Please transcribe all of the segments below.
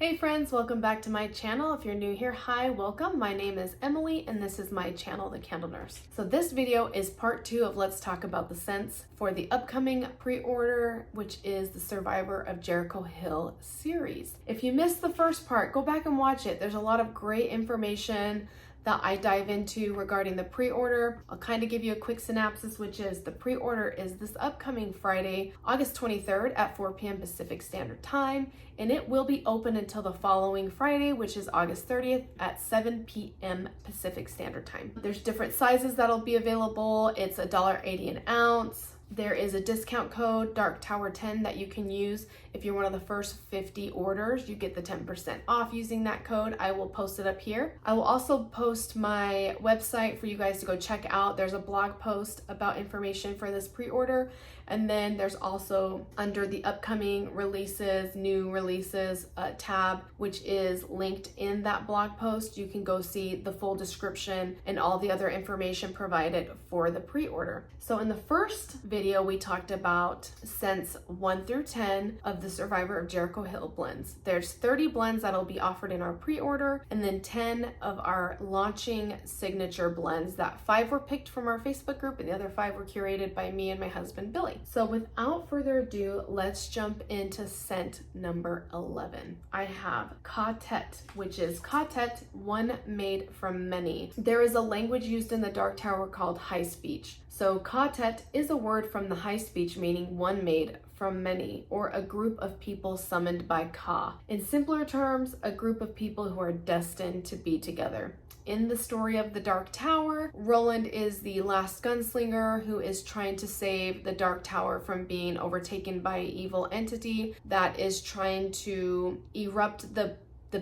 Hey friends, welcome back to my channel. If you're new here, hi, welcome. My name is Emily and this is my channel, The Candle Nurse. So this video is part 2 of Let's Talk About the Scents for the upcoming pre-order, which is the Survivor of Jericho Hill series. If you missed the first part, go back and watch it. There's a lot of great information that I dive into regarding the pre-order. I'll kind of give you a quick synopsis, which is the pre-order is this upcoming Friday, August 23rd at 4 p.m. Pacific Standard Time, and it will be open until the following Friday, which is August 30th at 7 p.m. Pacific Standard Time. There's different sizes that'll be available. It's $1.80 an ounce. There is a discount code, Dark Tower 10, that you can use. If you're one of the first 50 orders, you get the 10% off using that code. I will post it up here. I will also post my website for you guys to go check out. There's a blog post about information for this pre-order. And then there's also under the upcoming releases, new releases tab, which is linked in that blog post. You can go see the full description and all the other information provided for the pre-order. So in the first video, we talked about scents 1 through 10 of the Survivor of Jericho Hill blends. There's 30 blends that'll be offered in our pre-order, and then 10 of our launching signature blends. That 5 were picked from our Facebook group and the other 5 were curated by me and my husband, Billy. So without further ado, let's jump into scent number 11. I have Quartet, which is Quartet, one made from many. There is a language used in the Dark Tower called high speech. So Quartet is a word from the high speech meaning one made from many, or a group of people summoned by Ka. In simpler terms, a group of people who are destined to be together. In the story of the Dark Tower, Roland is the last gunslinger who is trying to save the Dark Tower from being overtaken by an evil entity that is trying to erupt the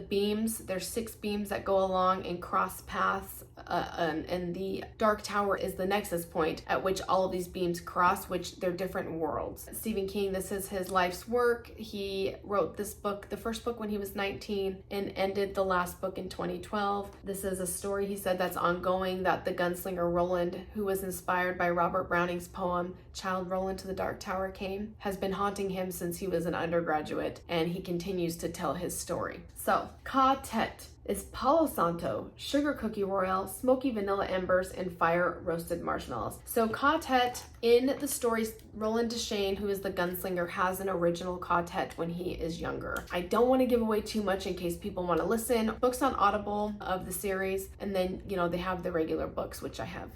beams. There's 6 beams that go along and cross paths, and the Dark Tower is the nexus point at which all of these beams cross, which they're different worlds. Stephen King, this is his life's work. He wrote this book, the first book, when he was 19 and ended the last book in 2012. This is a story, he said, that's ongoing, that the gunslinger Roland, who was inspired by Robert Browning's poem Child Roland to the Dark Tower Came, has been haunting him since he was an undergraduate, and he continues to tell his story. So, Quartet is Palo Santo, sugar cookie royal, smoky vanilla embers, and fire roasted marshmallows. So Quartet, in the stories, Roland Deschain, who is the gunslinger, has an original Quartet when he is younger. I don't want to give away too much in case people want to listen. Books on Audible of the series, and then, they have the regular books, which I have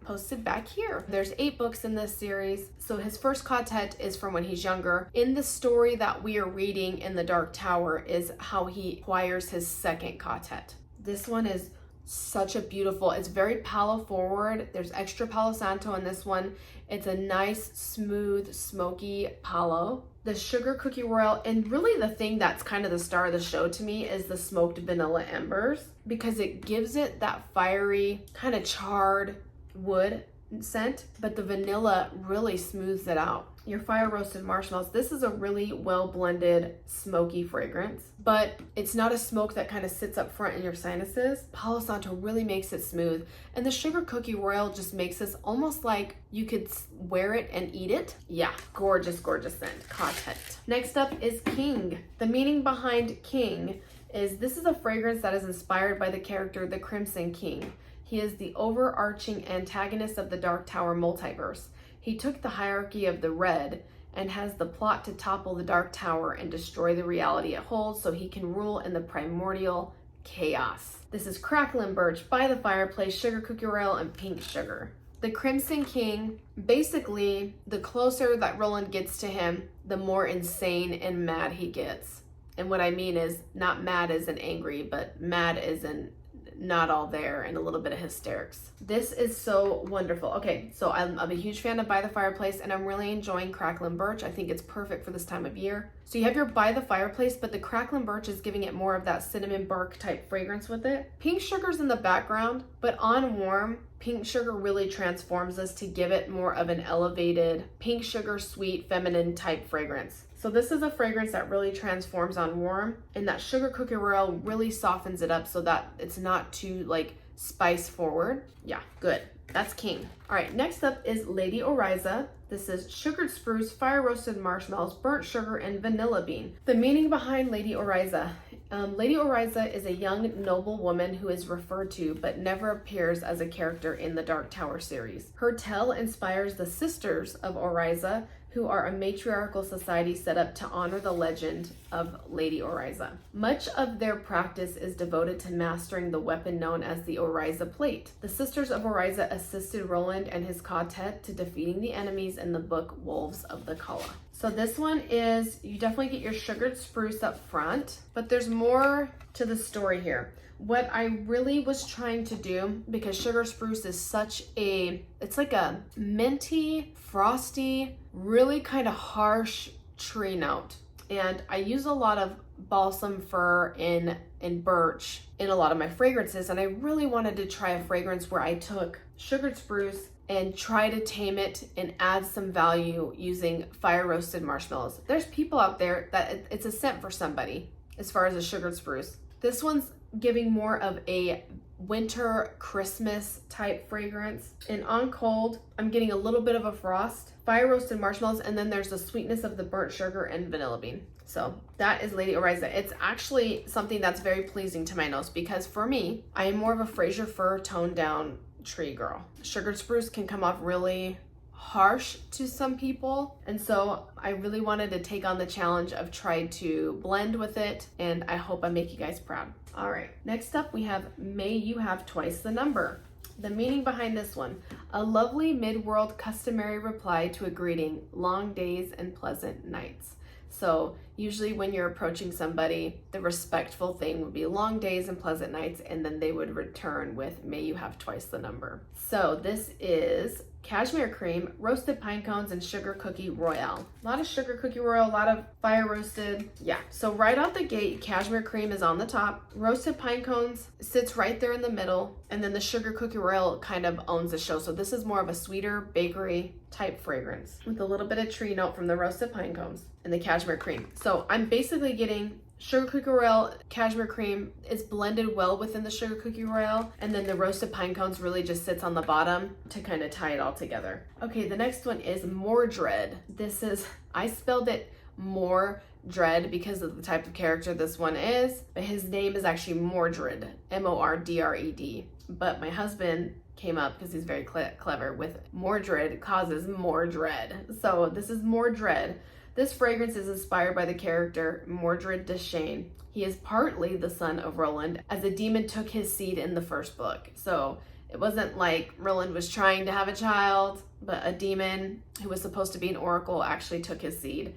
posted back here. There's 8 books in this series. So his first Quartet is from when he's younger. In the story that we are reading in the Dark Tower is how he acquires his second Quartet. This one is such a beautiful, it's very Palo forward. There's extra Palo Santo in this one. It's a nice, smooth, smoky Palo. The sugar cookie royal, and really the thing that's kind of the star of the show to me is the smoked vanilla embers, because it gives it that fiery, kind of charred wood scent, but the vanilla really smooths it out. Your fire roasted marshmallows, this is a really well blended smoky fragrance, but it's not a smoke that kind of sits up front in your sinuses. Palo Santo really makes it smooth, and the sugar cookie royal just makes this almost like you could wear it and eat it. Yeah, gorgeous, gorgeous scent. Quartet. Next up is King. The meaning behind King is this is a fragrance that is inspired by the character the Crimson King. He is the overarching antagonist of the Dark Tower multiverse. He took the hierarchy of the Red and has the plot to topple the Dark Tower and destroy the reality it holds so he can rule in the primordial chaos. This is Crackling Birch, By the Fireplace, Sugar Cookie Royal, and Pink Sugar. The Crimson King, basically, the closer that Roland gets to him, the more insane and mad he gets. And what I mean is not mad as in angry, but mad as in not all there and a little bit of hysterics. This is so wonderful. Okay, so I'm a huge fan of By the Fireplace, and I'm really enjoying Crackling Birch. I think it's perfect for this time of year. So you have your By the Fireplace, but the Crackling Birch is giving it more of that cinnamon bark type fragrance with it. Pink Sugar's in the background, but on warm, Pink Sugar really transforms this to give it more of an elevated pink sugar, sweet, feminine type fragrance. So this is a fragrance that really transforms on warm, and that sugar cookie royal really softens it up so that it's not too like spice forward. Yeah, good. That's King. All right, next up is Lady Oriza. This is sugared spruce, fire roasted marshmallows, burnt sugar, and vanilla bean. The meaning behind Lady Oriza. Lady Oriza is a young noble woman who is referred to but never appears as a character in the Dark Tower series. Her tale inspires the Sisters of Oriza, who are a matriarchal society set up to honor the legend of Lady Oriza. Much of their practice is devoted to mastering the weapon known as the Oriza Plate. The Sisters of Oriza assisted Roland and his quartet to defeating the enemies in the book Wolves of the Kala. So this one is, you definitely get your sugared spruce up front, but there's more to the story here. What I really was trying to do, because sugar spruce is such a, it's like a minty, frosty, really kind of harsh tree note. And I use a lot of balsam fir and birch in a lot of my fragrances. And I really wanted to try a fragrance where I took sugared spruce and try to tame it and add some value using fire roasted marshmallows. There's people out there that it's a scent for somebody as far as a sugared spruce. This one's giving more of a winter Christmas type fragrance. And on cold, I'm getting a little bit of a frost, fire roasted marshmallows, and then there's the sweetness of the burnt sugar and vanilla bean. So that is Lady Oriza. It's actually something that's very pleasing to my nose because for me, I am more of a Fraser fir toned down tree girl. Sugared spruce can come off really harsh to some people, and so I really wanted to take on the challenge of trying to blend with it, and I hope I make you guys proud. All right, next up we have May You Have Twice the Number. The meaning behind this one: a lovely mid-world customary reply to a greeting, long days and pleasant nights. So usually when you're approaching somebody, the respectful thing would be long days and pleasant nights, and then they would return with may you have twice the number. So this is cashmere cream, roasted pine cones, and sugar cookie royale. A lot of sugar cookie royale, a lot of fire roasted. Yeah, so right out the gate, cashmere cream is on the top, roasted pine cones sits right there in the middle, and then the sugar cookie royale kind of owns the show. So this is more of a sweeter bakery type fragrance with a little bit of tree note from the roasted pine cones and the cashmere cream. So I'm basically getting sugar cookie royale, cashmere cream is blended well within the sugar cookie royale, and then the roasted pine cones really just sits on the bottom to kind of tie it all together. Okay, the next one is Mordred. This is, I spelled it more dread because of the type of character this one is, but his name is actually Mordred, M-O-R-D-R-E-D. But my husband came up, because he's very clever, with Mordred causes more dread. So this is Mordred. This fragrance is inspired by the character Mordred Deshane. He is partly the son of Roland, as a demon took his seed in the first book. So it wasn't like Roland was trying to have a child, but a demon who was supposed to be an oracle actually took his seed.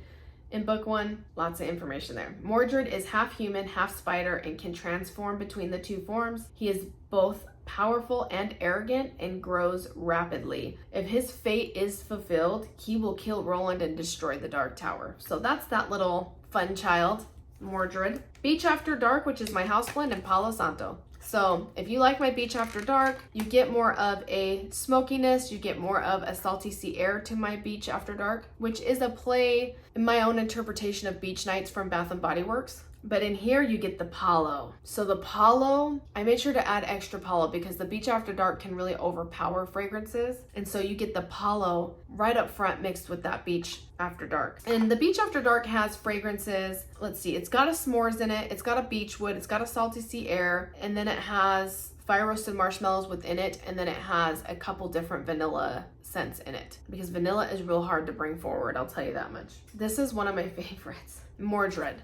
In book one, lots of information there. Mordred is half human, half spider, and can transform between the two forms. He is both powerful and arrogant and grows rapidly. If his fate is fulfilled, he will kill Roland and destroy the Dark Tower. So that's that little fun child, Mordred. Beach After Dark, which is my house blend, and Palo Santo. So if you like my Beach After Dark, you get more of a smokiness, you get more of a salty sea air to my Beach After Dark, which is a play in my own interpretation of Beach Nights from Bath and Body Works. But in here you get the Palo. So the Palo, I made sure to add extra Palo because the Beach After Dark can really overpower fragrances. And so you get the Palo right up front mixed with that Beach After Dark. And the Beach After Dark has fragrances, let's see, it's got a s'mores in it, it's got a beech wood, it's got a salty sea air, and then it has fire roasted marshmallows within it, and then it has a couple different vanilla scents in it, because vanilla is real hard to bring forward, I'll tell you that much. This is one of my favorites, Mordred.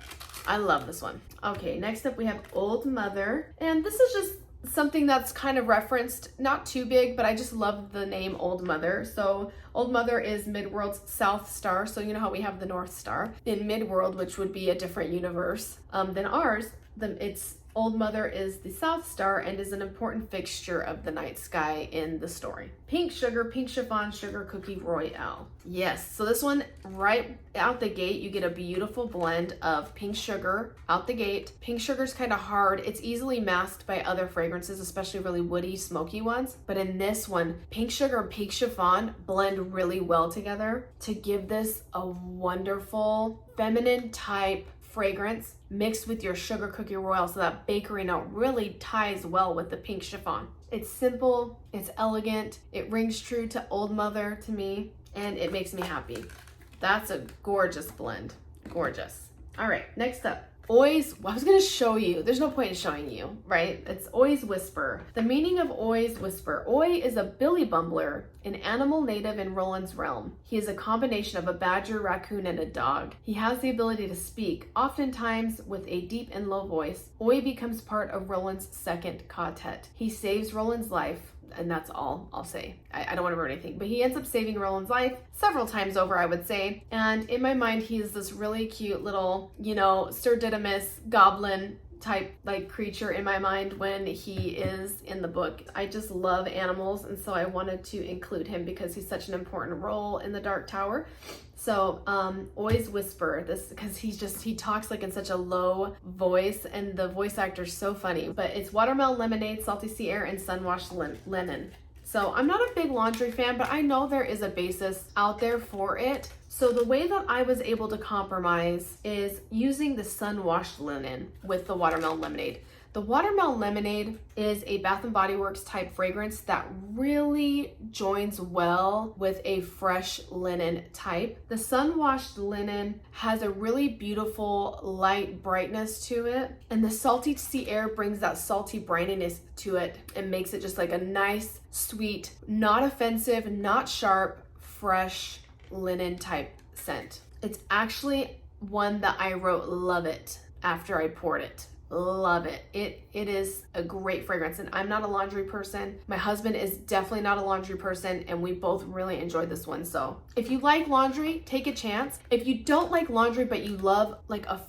I love this one. Okay, next up we have Old Mother, and this is just something that's kind of referenced, not too big, but I just love the name Old Mother. So Old Mother is Midworld's South Star, so you know how we have the North Star in Midworld, which would be a different universe than ours. It's Old Mother is the South Star and is an important fixture of the night sky in the story. Pink sugar, pink chiffon, sugar cookie royale. Yes, so this one right out the gate, you get a beautiful blend of pink sugar out the gate. Pink sugar is kind of hard. It's easily masked by other fragrances, especially really woody, smoky ones. But in this one, pink sugar and pink chiffon blend really well together to give this a wonderful feminine type fragrance mixed with your sugar cookie royale, so that bakery note really ties well with the pink chiffon. It's simple, it's elegant, it rings true to Old Mother to me. and it makes me happy. That's a gorgeous blend. Gorgeous. All right, next up. Oi's, I was gonna show you, there's no point in showing you, right? It's Oi's Whisper. The meaning of Oi's Whisper. Oi is a billy bumbler, an animal native in Roland's realm. He is a combination of a badger, raccoon, and a dog. He has the ability to speak, oftentimes with a deep and low voice. Oi becomes part of Roland's second quartet. He saves Roland's life, and that's all I'll say. I don't want to ruin anything, but he ends up saving Roland's life several times over, I would say. And in my mind, he is this really cute little, you know, Sir Didymus goblin type like creature in my mind when he is in the book. I just love animals, and so I wanted to include him because he's such an important role in the Dark Tower. So Oi's Whisper, this because he talks like in such a low voice, and the voice actor's so funny. But it's watermelon lemonade, salty sea air, and sun-washed linen. So I'm not a big laundry fan, but I know there is a basis out there for it. So the way that I was able to compromise is using the sun-washed linen with the watermelon lemonade. The watermelon lemonade is a Bath & Body Works type fragrance that really joins well with a fresh linen type. The sun-washed linen has a really beautiful light brightness to it, and the salty sea air brings that salty brininess to it and makes it just like a nice, sweet, not offensive, not sharp, fresh linen type scent. It's actually one that I wrote love it after I poured it. Love it. It is a great fragrance, and I'm not a laundry person. My husband is definitely not a laundry person, and we both really enjoyed this one. So if you like laundry, take a chance. If you don't like laundry but you love like a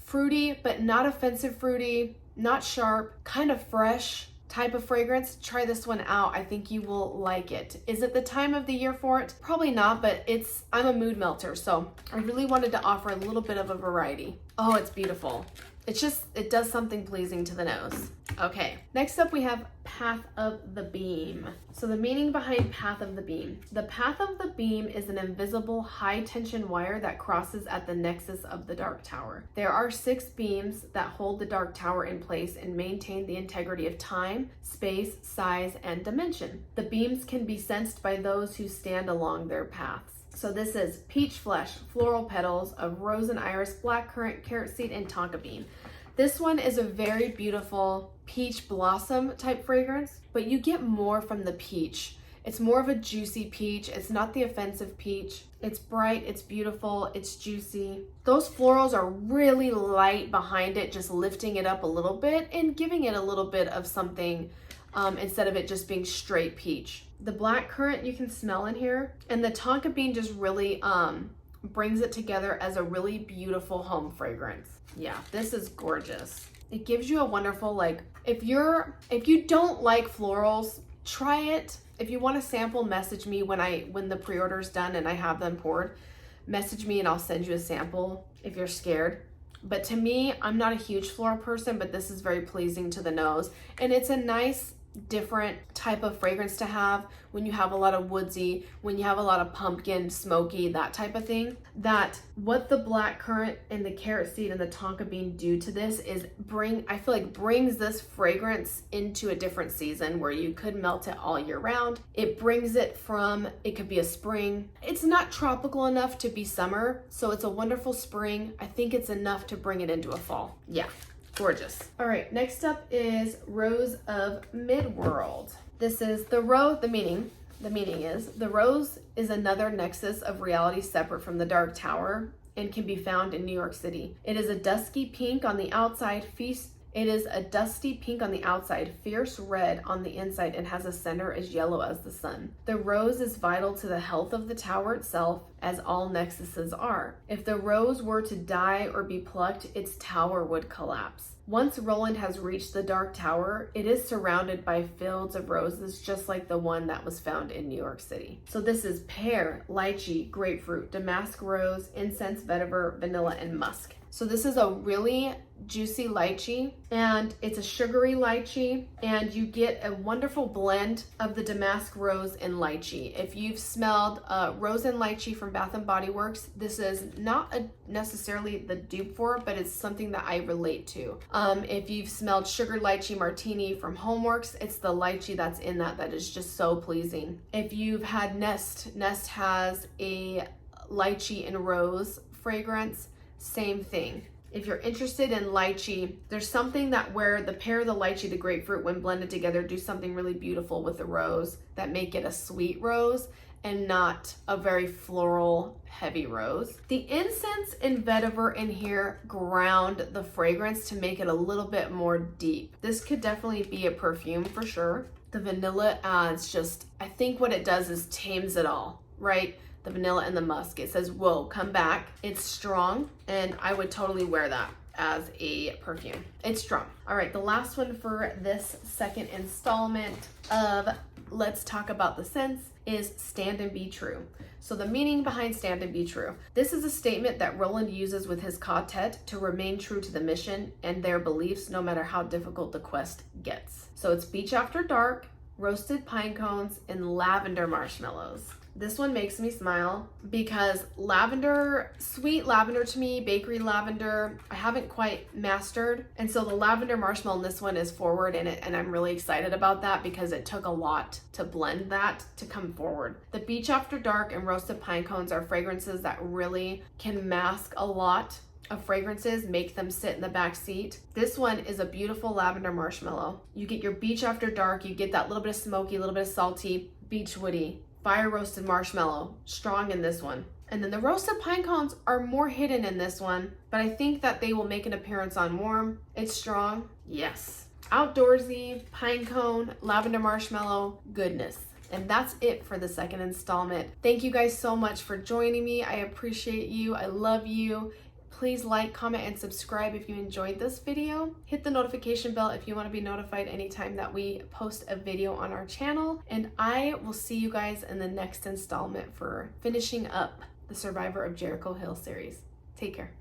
fruity but not offensive fruity, not sharp, kind of fresh type of fragrance, try this one out. I think you will like it. Is it the time of the year for it? Probably not, but I'm a mood melter, so I really wanted to offer a little bit of a variety. Oh, it's beautiful. It does something pleasing to the nose. Okay, next up we have Path of the Beam. So the meaning behind Path of the Beam. The Path of the Beam is an invisible high tension wire that crosses at the nexus of the Dark Tower. There are 6 beams that hold the Dark Tower in place and maintain the integrity of time, space, size, and dimension. The beams can be sensed by those who stand along their paths. So this is peach flesh, floral petals of rose and iris, blackcurrant, carrot seed, and tonka bean. This one is a very beautiful peach blossom type fragrance, but you get more from the peach. It's more of a juicy peach. It's not the offensive peach. It's bright, it's beautiful, it's juicy. Those florals are really light behind it, just lifting it up a little bit and giving it a little bit of something instead of it just being straight peach. The black currant you can smell in here, and the tonka bean just really brings it together as a really beautiful home fragrance. Yeah, this is gorgeous. It gives you a wonderful, like, if you don't like florals, try it. If you want to sample, message me when the pre-order's done and I have them poured. Message me and I'll send you a sample if you're scared. But to me, I'm not a huge floral person, but this is very pleasing to the nose, and it's a nice different type of fragrance to have when you have a lot of woodsy, when you have a lot of pumpkin, smoky, that type of thing. That what the black currant and the carrot seed and the tonka bean do to this is brings this fragrance into a different season where you could melt it all year round. It brings it from, it could be a spring. It's not tropical enough to be summer, so it's a wonderful spring. I think it's enough to bring it into a fall. Yeah. Gorgeous. All right, next up is Rose of Midworld. This is the rose. The meaning is the rose is another nexus of reality separate from the Dark Tower and can be found in New York City. It is a dusky pink on the outside, fierce red on the inside, and has a center as yellow as the sun. The rose is vital to the health of the tower itself, as all nexuses are. If the rose were to die or be plucked, its tower would collapse. Once Roland has reached the Dark Tower, it is surrounded by fields of roses, just like the one that was found in New York City. So this is pear, lychee, grapefruit, damask rose, incense, vetiver, vanilla, and musk. So this is a really juicy lychee, and it's a sugary lychee, and you get a wonderful blend of the damask rose and lychee. If you've smelled rose and lychee from Bath & Body Works, this is not necessarily the dupe for it, but it's something that I relate to. If you've smelled sugar lychee martini from Homeworks, it's the lychee that's in that is just so pleasing. If you've had Nest has a lychee and rose fragrance, same thing. If you're interested in lychee, there's something that where the pair of the lychee, the grapefruit, when blended together, do something really beautiful with the rose that make it a sweet rose and not a very floral, heavy rose. The incense and vetiver in here ground the fragrance to make it a little bit more deep. This could definitely be a perfume for sure. The vanilla adds just, I think what it does is tames it all, right? The vanilla and the musk. It says, whoa, come back. It's strong, and I would totally wear that as a perfume. It's strong. All right, the last one for this second installment of Let's Talk About the Scents is Stand and Be True. So the meaning behind Stand and Be True. This is a statement that Roland uses with his quartet to remain true to the mission and their beliefs no matter how difficult the quest gets. So it's beach after dark, roasted pine cones, and lavender marshmallows. This one makes me smile because lavender, sweet lavender to me, bakery lavender, I haven't quite mastered. And so the lavender marshmallow in this one is forward in it, and I'm really excited about that because it took a lot to blend that to come forward. The beach after dark and roasted pine cones are fragrances that really can mask a lot of fragrances, make them sit in the back seat. This one is a beautiful lavender marshmallow. You get your beach after dark, you get that little bit of smoky, a little bit of salty, beach woody, fire roasted marshmallow, strong in this one. And then the roasted pine cones are more hidden in this one, but I think that they will make an appearance on warm. It's strong, yes. Outdoorsy, pine cone, lavender marshmallow, goodness. And that's it for the second installment. Thank you guys so much for joining me. I appreciate you, I love you. Please like, comment, and subscribe if you enjoyed this video. Hit the notification bell if you want to be notified anytime that we post a video on our channel. And I will see you guys in the next installment for finishing up the Survivor of Jericho Hill series. Take care.